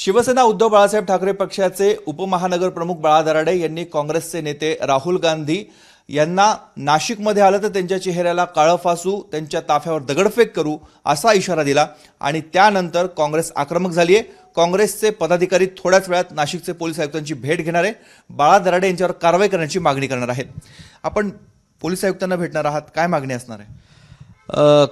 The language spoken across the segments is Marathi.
शिवसेना उद्धव बाळासाहेब ठाकरे पक्षाचे उपमहानगर प्रमुख बाळा दराडे यांनी काँग्रेसचे नेते राहुल गांधी यांना नाशिकमध्ये आलं तर त्यांच्या चेहऱ्याला काळं फासू, त्यांच्या ताफ्यावर दगडफेक करू असा इशारा दिला आणि त्यानंतर काँग्रेस आक्रमक झाली आहे। काँग्रेसचे पदाधिकारी थोड्याच वेळात नाशिकचे पोलीस आयुक्तांची भेट घेणार आहे, बाळा दराडे यांच्यावर कारवाई करण्याची मागणी करणार आहेत। आपण पोलीस आयुक्तांना भेटणार आहात, काय मागणी असणार आहे?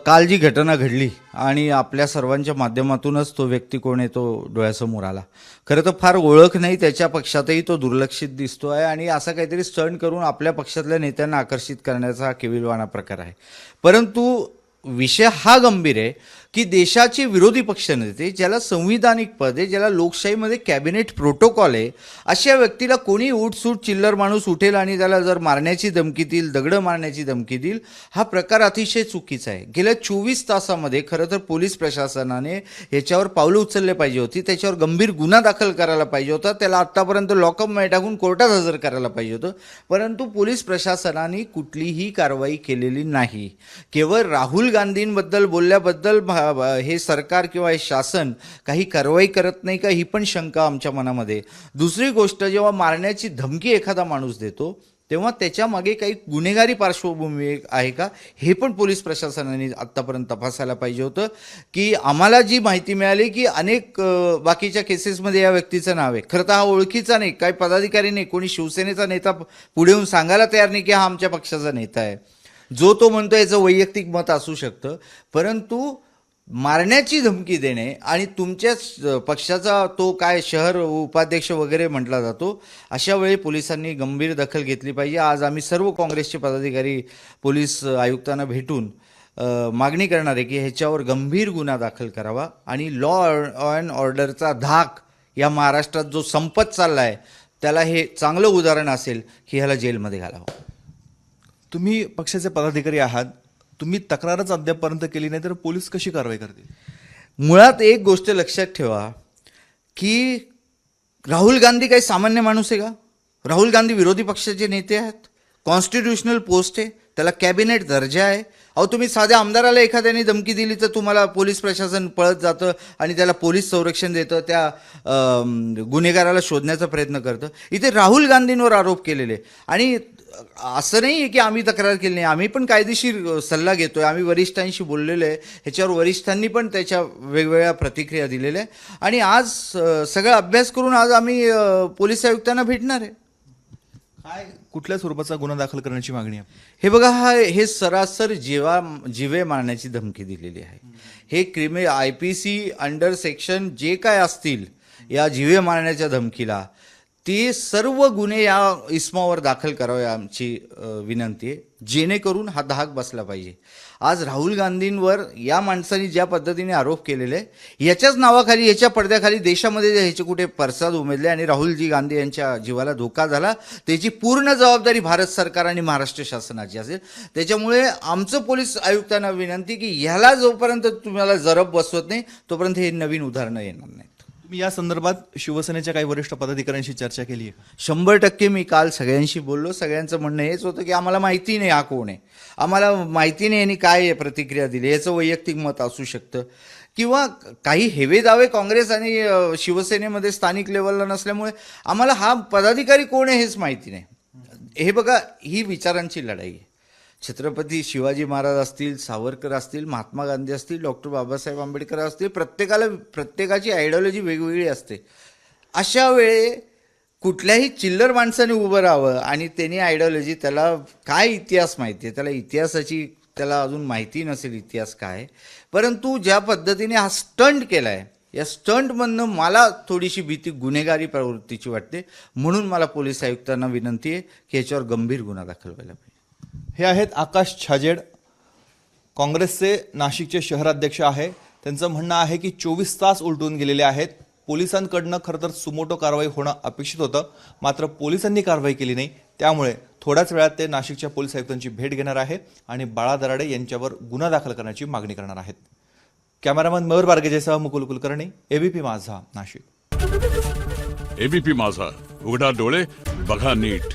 काल जी घटना घडली आणि आपल्या सर्वांच्या माध्यमातूनच तो व्यक्ती कोण आहे तो डोळ्यासमोर आला। खरं तर फार ओळख नाही, त्याच्या पक्षातही तो दुर्लक्षित दिसतो आहे आणि असा काहीतरी स्टंट करून आपल्या पक्षातल्या नेत्यांना आकर्षित करण्याचा हा केविलवाणा प्रकार आहे। परंतु विषय हा गंभीर आहे की देशाचे विरोधी पक्षनेते, ज्याला संविधानिक पद आहे, ज्याला लोकशाहीमध्ये कॅबिनेट प्रोटोकॉल आहे, अशा व्यक्तीला कोणी उठसूट चिल्लर माणूस उठेल आणि त्याला जर मारण्याची धमकी देईल, दगडं मारण्याची धमकी देईल, हा प्रकार अतिशय चुकीचा आहे। गेल्या 24 तासामध्ये खरं तर पोलीस प्रशासनाने याच्यावर पावलं उचलले पाहिजे होती, त्याच्यावर गंभीर गुन्हा दाखल करायला पाहिजे होता, त्याला आत्तापर्यंत लॉकअपमध्ये टाकून कोर्टात हजर करायला पाहिजे होतं। परंतु पोलीस प्रशासनाने कुठलीही कारवाई केलेली नाही। केवळ राहुल गांधींबद्दल बोलल्याबद्दल हे सरकार किंवा हे शासन काही कारवाई करत नाही का, ही पण शंका आमच्या मनामध्ये। दुसरी गोष्ट, जेव्हा मारण्याची धमकी एखादा माणूस देतो तेव्हा त्याच्या मागे काही गुन्हेगारी पार्श्वभूमी आहे का, हे पण पोलीस प्रशासनाने आत्तापर्यंत तपासायला पाहिजे होतं। की आम्हाला जी माहिती मिळाली की अनेक बाकीच्या केसेसमध्ये या व्यक्तीचं नाव आहे, खरं तर हा ओळखीचा नाही, काही पदाधिकारी नाही, कोणी शिवसेनेचा नेता पुढे येऊन सांगायला तयार नाही की हा आमच्या पक्षाचा नेता आहे। जो तो म्हणतो याचं वैयक्तिक मत असू शकतं, परंतु मारण्याची धमकी देणे आणि तुमच्याच पक्षाचा तो काय शहर उपाध्यक्ष वगैरे म्हटला जातो, अशा वेळी पोलिसांनी गंभीर दखल घेतली पाहिजे। आज आम्ही सर्व काँग्रेसचे पदाधिकारी पोलीस आयुक्तांना भेटून मागणी करणार आहे की ह्याच्यावर गंभीर गुन्हा दाखल करावा आणि लॉ अँड ऑर्डरचा धाक या महाराष्ट्रात जो संपत चालला आहे त्याला हे चांगलं उदाहरण असेल की ह्याला जेलमध्ये घालावं। तुम्ही पक्षाचे पदाधिकारी आहात, तुम्ही तक्रारच अद्यापपर्यंत केली नाही तर पोलीस कशी कारवाई करतील? मुळात एक गोष्ट लक्षात ठेवा की राहुल गांधी काही सामान्य माणूस आहे का? राहुल गांधी विरोधी पक्षाचे नेते आहेत, कॉन्स्टिट्यूशनल पोस्ट आहे, त्याला कॅबिनेट दर्जा आहे। अहो, तुम्ही साध्या आमदाराला एखाद्याने धमकी दिली तर तुम्हाला पोलीस प्रशासन पळत जातं आणि त्याला पोलीस संरक्षण देतं, त्या गुन्हेगाराला शोधण्याचा प्रयत्न करतं। इथे राहुल गांधींवर आरोप केलेले आणि असं नाही आहे की आम्ही तक्रार केली नाही, आम्ही पण कायदेशीर सल्ला घेतोय, आम्ही वरिष्ठांशी बोललेलो आहे, ह्याच्यावर वरिष्ठांनी पण त्याच्या वेगवेगळ्या प्रतिक्रिया दिलेल्या आहे आणि आज सगळा अभ्यास करून आज आम्ही पोलीस आयुक्तांना भेटणार आहे। काय कुठल्या स्वरूपाचा गुन्हा दाखल करण्याची मागणी आहे? हे बघा, हे सरासर जीवे मारण्याची धमकी दिलेली आहे। हे IPC अंडर सेक्शन जे काय असतील या जीवे मारण्याच्या धमकीला, ते सर्व गुन्हे या इस्मावर दाखल करावे आमची विनंती आहे, जेणेकरून हा धाक बसला पाहिजे। आज राहुल गांधींवर या माणसांनी ज्या पद्धतीने आरोप केलेले आहे, याच्याच नावाखाली, याच्या पडद्याखाली देशामध्ये ह्याचे कुठे परसाद उमेदले आणि राहुलजी गांधी यांच्या जीवाला धोका झाला, त्याची पूर्ण जबाबदारी भारत सरकार आणि महाराष्ट्र शासनाची असेल। त्याच्यामुळे आमचं पोलीस आयुक्तांना विनंती की ह्याला जोपर्यंत तुम्हाला जरब बसवत नाही तोपर्यंत हे नवीन उदाहरणं येणार नाहीत। तुम्ही या संदर्भात शिवसेनेच्या काही वरिष्ठ पदाधिकाऱ्यांशी चर्चा केली आहे? 100% मी काल सगळ्यांशी बोललो। सगळ्यांचं म्हणणं हेच होतं की आम्हाला माहिती नाही हा कोण आहे, आम्हाला माहिती नाही यांनी काय प्रतिक्रिया दिली, याचं वैयक्तिक मत असू शकतं किंवा काही हेवे दावे काँग्रेस आणि शिवसेनेमध्ये स्थानिक लेवलला नसल्यामुळे आम्हाला हा पदाधिकारी कोण आहे हेच माहिती नाही। हे बघा, ही विचारांची लढाई आहे। छत्रपती शिवाजी महाराज असतील, सावरकर असतील, महात्मा गांधी असतील, डॉक्टर बाबासाहेब आंबेडकर असतील, प्रत्येकाची आयडिओलॉजी वेगवेगळी असते। अशा वेळे कुठल्याही चिल्लर माणसाने उभं राहावं आणि त्यांनी आयडिओलॉजी, त्याला काय इतिहास माहिती आहे, त्याला इतिहासाची त्याला अजून माहिती नसेल इतिहास काय, परंतु ज्या पद्धतीने हा स्टंट केला आहे, या स्टंटमधनं मला थोडीशी भीती गुन्हेगारी प्रवृत्तीची वाटते। म्हणून मला पोलीस आयुक्तांना विनंती आहे की याच्यावर गंभीर गुन्हा दाखल व्हायला पाहिजे। हे आहेत आकाश छाजेड, काँग्रेसचे नाशिकचे शहराध्यक्ष आहे। त्यांचं म्हणणं आहे की 24 तास उलटून गेलेले आहेत, पोलिसांकडनं खरं तर सुमोटो कारवाई होणं अपेक्षित होतं, मात्र पोलिसांनी कारवाई केली नाही। त्यामुळे थोड्याच वेळात ते नाशिकच्या पोलीस आयुक्तांची भेट घेणार आहे आणि बाळा दराडे यांच्यावर गुन्हा दाखल करण्याची मागणी करणार आहेत। कॅमेरामन मयूर बारगेजेसह मुकुल कुलकर्णी, ABP माझा, नाशिक। ABP माझा, उघडा डोळे बघा नीट।